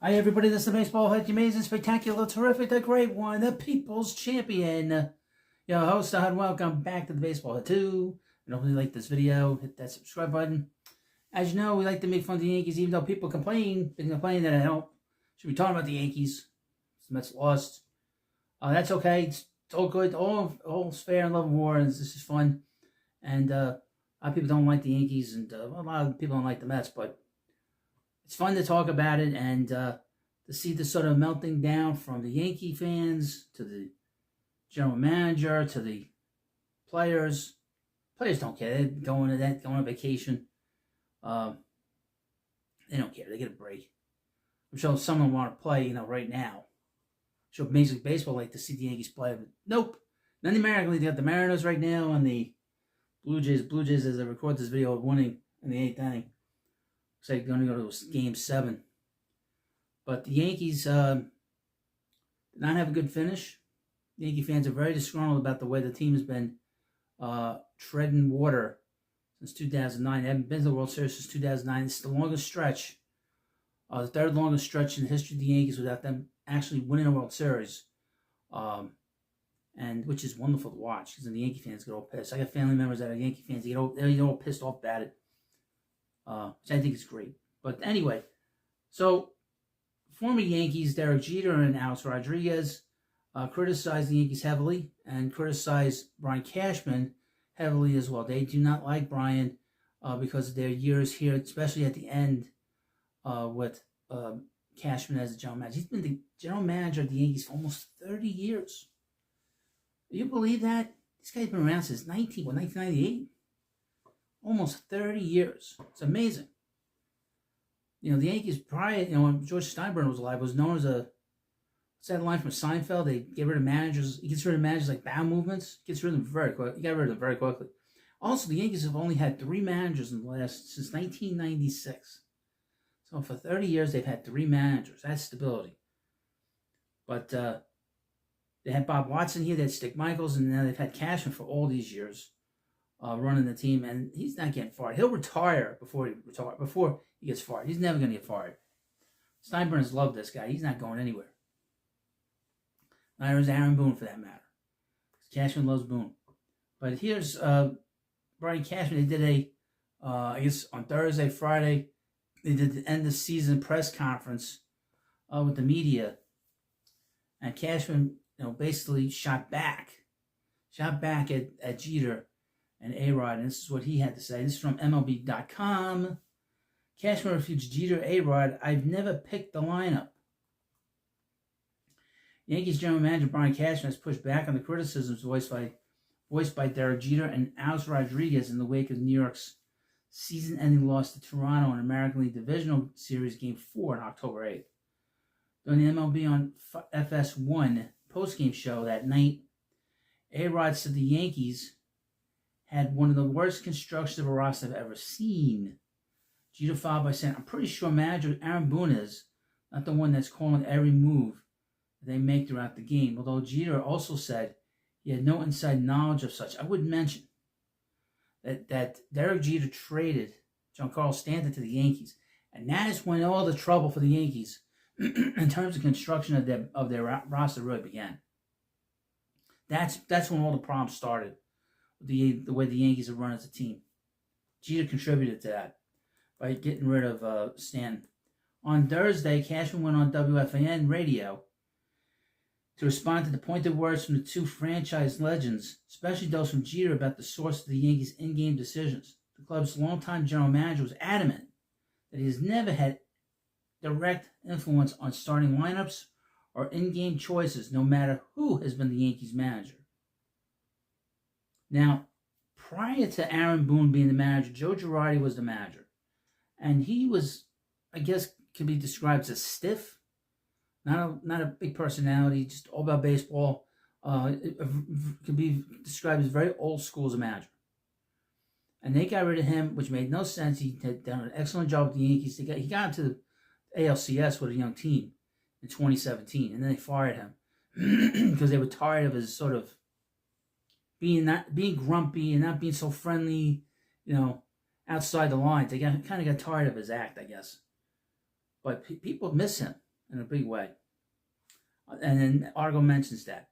Hi everybody, this is the Baseball Head, the amazing, spectacular, terrific, the great one, the people's champion. Your host, and welcome back to the Baseball Head 2. And hopefully you like this video, hit that subscribe button. As you know, we like to make fun of the Yankees, even though people complain that I don't should be talking about the Yankees. The Mets lost. That's okay, it's all good, all's fair in love and war, and this is fun. And a lot of people don't like the Yankees, and a lot of people don't like the Mets, but it's fun to talk about it and to see the sort of melting down from the Yankee fans to the general manager to the players. Players don't care. They're going on vacation. They don't care. They get a break. I'm sure some of them want to play, right now. I'm sure Major League Baseball like to see the Yankees play, but nope. None of the American League. They got the Mariners right now and the Blue Jays. Blue Jays, as I record this video, are winning in the 8th inning. Looks like they're going to go to Game 7. But the Yankees did not have a good finish. The Yankee fans are very disgruntled about the way the team has been treading water since 2009. They haven't been to the World Series since 2009. It's the longest stretch, the third longest stretch in the history of the Yankees without them actually winning a World Series. And which is wonderful to watch because then the Yankee fans get all pissed. I got family members that are Yankee fans. They get all pissed off about it. Which I think is great. But anyway, so former Yankees Derek Jeter and Alex Rodriguez criticized the Yankees heavily and criticized Brian Cashman heavily as well. They do not like Brian because of their years here, especially at the end with Cashman as the general manager. He's been the general manager of the Yankees for almost 30 years. Do you believe that? This guy's been around since 1998. Almost 30 years. It's amazing. The Yankees prior, when George Steinbrenner was alive, was known as what's that line from Seinfeld? They get rid of managers. He gets rid of managers like bowel movements. Gets rid of them very quickly. He got rid of them very quickly. Also, the Yankees have only had 3 managers since 1996. So for 30 years, they've had 3 managers. That's stability. But they had Bob Watson here. They had Stick Michaels, and now they've had Cashman for all these years. Running the team, and he's not getting fired. He'll retire before he gets fired. He's never going to get fired. Steinbrenner's loved this guy. He's not going anywhere. Neither is Aaron Boone, for that matter. Cashman loves Boone. But here's Brian Cashman. They did I guess on Thursday, Friday, they did the end of season press conference with the media, and Cashman, basically shot back at Jeter and ARod, and this is what he had to say. This is from MLB.com. Cashman refutes Jeter ARod. I've never picked the lineup. Yankees general manager Brian Cashman has pushed back on the criticisms voiced by Derek Jeter and Alex Rodriguez in the wake of New York's season-ending loss to Toronto in American League Divisional Series Game 4 on October 8th. During the MLB on FS1 postgame show that night, ARod said the Yankees had one of the worst constructions of a roster I've ever seen. Jeter followed by saying, I'm pretty sure manager Aaron Boone is not the one that's calling every move that they make throughout the game. Although Jeter also said he had no inside knowledge of such. I would mention that Derek Jeter traded Giancarlo Stanton to the Yankees. And that is when all the trouble for the Yankees in terms of construction of their roster really began. That's when all the problems started. The way the Yankees have run as a team. Jeter contributed to that by getting rid of Stanton. On Thursday, Cashman went on WFAN radio to respond to the pointed words from the 2 franchise legends, especially those from Jeter about the source of the Yankees' in-game decisions. The club's longtime general manager was adamant that he has never had direct influence on starting lineups or in-game choices, no matter who has been the Yankees' manager. Now, prior to Aaron Boone being the manager, Joe Girardi was the manager. And he was, I guess, could be described as stiff. Not a big personality, just all about baseball. It could be described as very old school as a manager. And they got rid of him, which made no sense. He had done an excellent job with the Yankees. He got into the ALCS with a young team in 2017. And then they fired him because they were tired of his sort of being grumpy and not being so friendly, outside the lines. They kind of got tired of his act, I guess. But people miss him. in a big way. And then the article mentions that.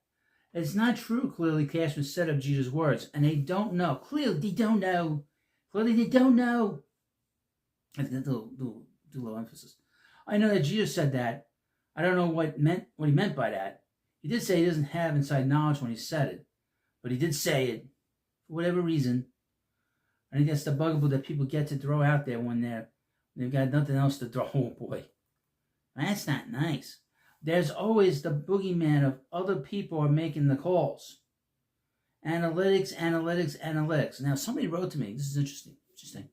It's not true, clearly, Cashman said of Jeter's words, and they don't know. Clearly, they don't know. Clearly, they don't know. I think do a little emphasis. I know that Jeter said that. I don't know what he meant by that. He did say he doesn't have inside knowledge when he said it, but he did say it for whatever reason. I think that's the bugaboo that people get to throw out there when they've got nothing else to throw. Oh boy, that's not nice. There's always the boogeyman of other people are making the calls. Analytics. Now somebody wrote to me. This is interesting.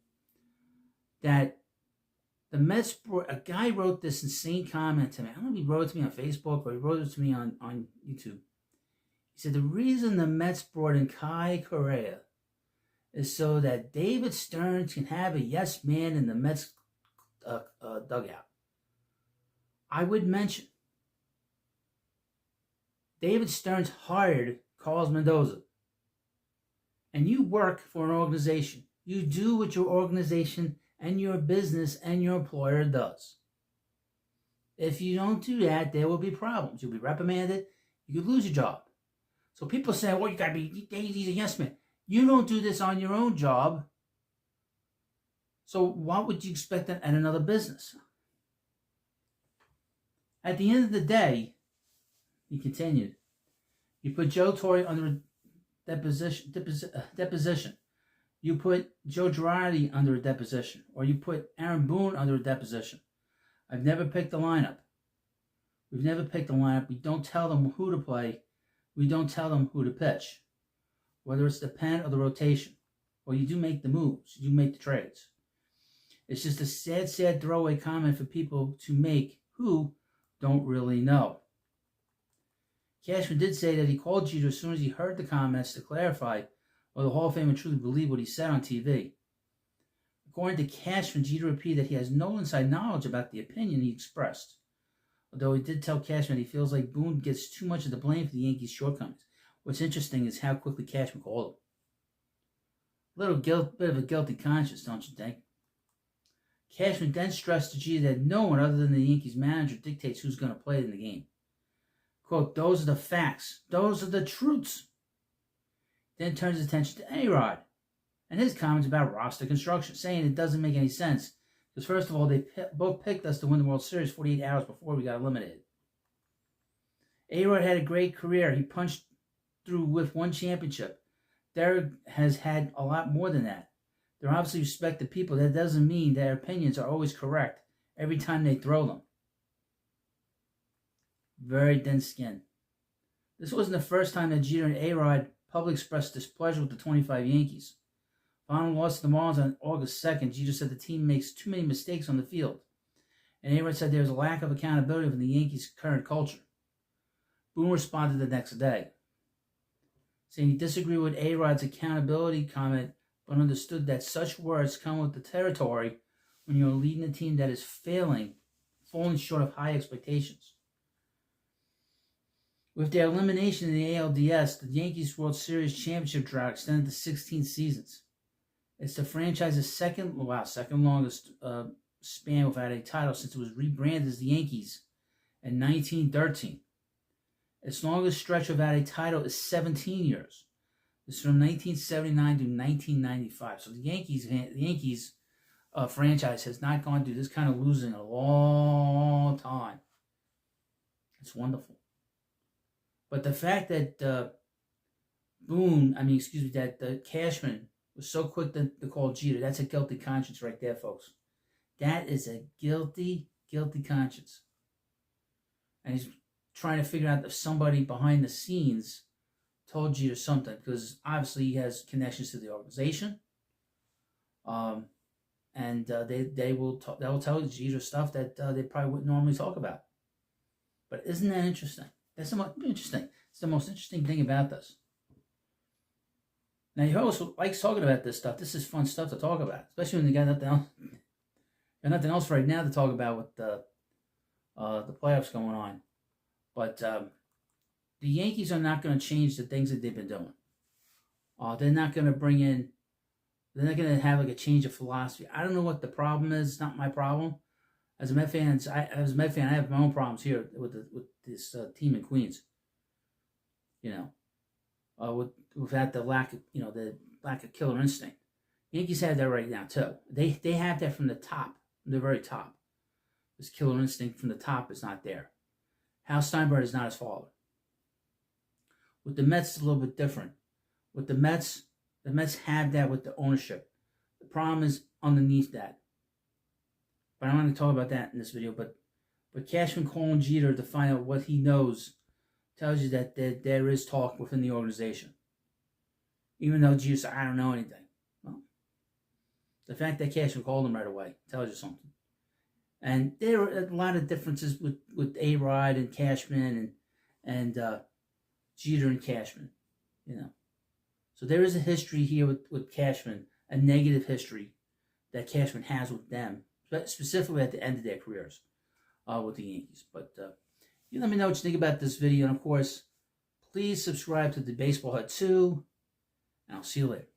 That the Mets, a guy wrote this insane comment to me. I don't know if he wrote it to me on Facebook or he wrote it to me on YouTube. He said the reason the Mets brought in Kai Correa is so that David Stearns can have a yes man in the Mets dugout. I would mention David Stearns hired Carlos Mendoza. And you work for an organization. You do what your organization and your business and your employer does. If you don't do that, there will be problems. You'll be reprimanded. You could lose your job. So people say, well, you got to be, he's a yes man. You don't do this on your own job. So what would you expect at another business? At the end of the day, he continued, you put Joe Torre under deposition. You put Joe Girardi under a deposition, or you put Aaron Boone under a deposition. I've never picked a lineup. We've never picked a lineup. We don't tell them who to play. We don't tell them who to pitch, whether it's the pen or the rotation. Or you do make the moves. You make the trades. It's just a sad throwaway comment for people to make who don't really know. Cashman did say that he called Jeter as soon as he heard the comments to clarify whether the Hall of Famer truly believed what he said on TV. According to Cashman, Jeter repeated that he has no inside knowledge about the opinion he expressed, although he did tell Cashman he feels like Boone gets too much of the blame for the Yankees' shortcomings. What's interesting is how quickly Cashman called him. Bit of a guilty conscience, don't you think? Cashman then stressed to Jeter that no one other than the Yankees manager dictates who's going to play in the game. Quote, those are the facts. Those are the truths. Then turns his attention to ARod and his comments about roster construction, saying it doesn't make any sense. Because first of all, they both picked us to win the World Series 48 hours before we got eliminated. ARod had a great career. He punched through with one championship. Derek has had a lot more than that. They're obviously respected people. That doesn't mean their opinions are always correct every time they throw them. Very thin skin. This wasn't the first time that Jeter and ARod publicly expressed displeasure with the 25 Yankees. Following loss to the Marlins on August 2nd, Jeter said the team makes too many mistakes on the field. And ARod said there was a lack of accountability from the Yankees' current culture. Boone responded the next day, saying he disagreed with ARod's accountability comment, but understood that such words come with the territory when you're leading a team that is falling short of high expectations. With their elimination in the ALDS, the Yankees' World Series championship drought extended to 16 seasons. It's the franchise's second longest span without a title since it was rebranded as the Yankees in 1913. Its longest stretch without a title is 17 years. It's from 1979 to 1995. So the Yankees franchise has not gone through this kind of losing in a long time. It's wonderful. But the fact that Cashman was so quick to call Jeter, that's a guilty conscience right there, folks. That is a guilty conscience. And he's trying to figure out if somebody behind the scenes told Jeter something, because obviously he has connections to the organization. They will tell Jeter stuff that they probably wouldn't normally talk about. But isn't that interesting? That's interesting. It's the most interesting thing about this. Now, your host likes talking about this stuff. This is fun stuff to talk about, especially when you got nothing else. Got nothing else right now to talk about with the playoffs going on. But the Yankees are not going to change the things that they've been doing. They're not going to bring in. They're not going to have like a change of philosophy. I don't know what the problem is. It's not my problem. As a Met fan, I have my own problems here with this team in Queens. You know, without the lack of killer instinct. Yankees have that right now too. They have that from the top, from the very top. This killer instinct from the top is not there. Hal Steinbrenner is not his father. With the Mets, it's a little bit different. With the Mets have that with the ownership. The problem is underneath that. But I'm not going to talk about that in this video. But Cashman calling Jeter to find out what he knows tells you that there is talk within the organization. Even though Jeter said, I don't know anything. Well, the fact that Cashman called him right away tells you something. And there are a lot of differences with ARod and Cashman and Jeter and Cashman, you know. So there is a history here with Cashman, a negative history that Cashman has with them, specifically at the end of their careers with the Yankees. But you let me know what you think about this video. And, of course, please subscribe to the Baseball Hut 2, and I'll see you later.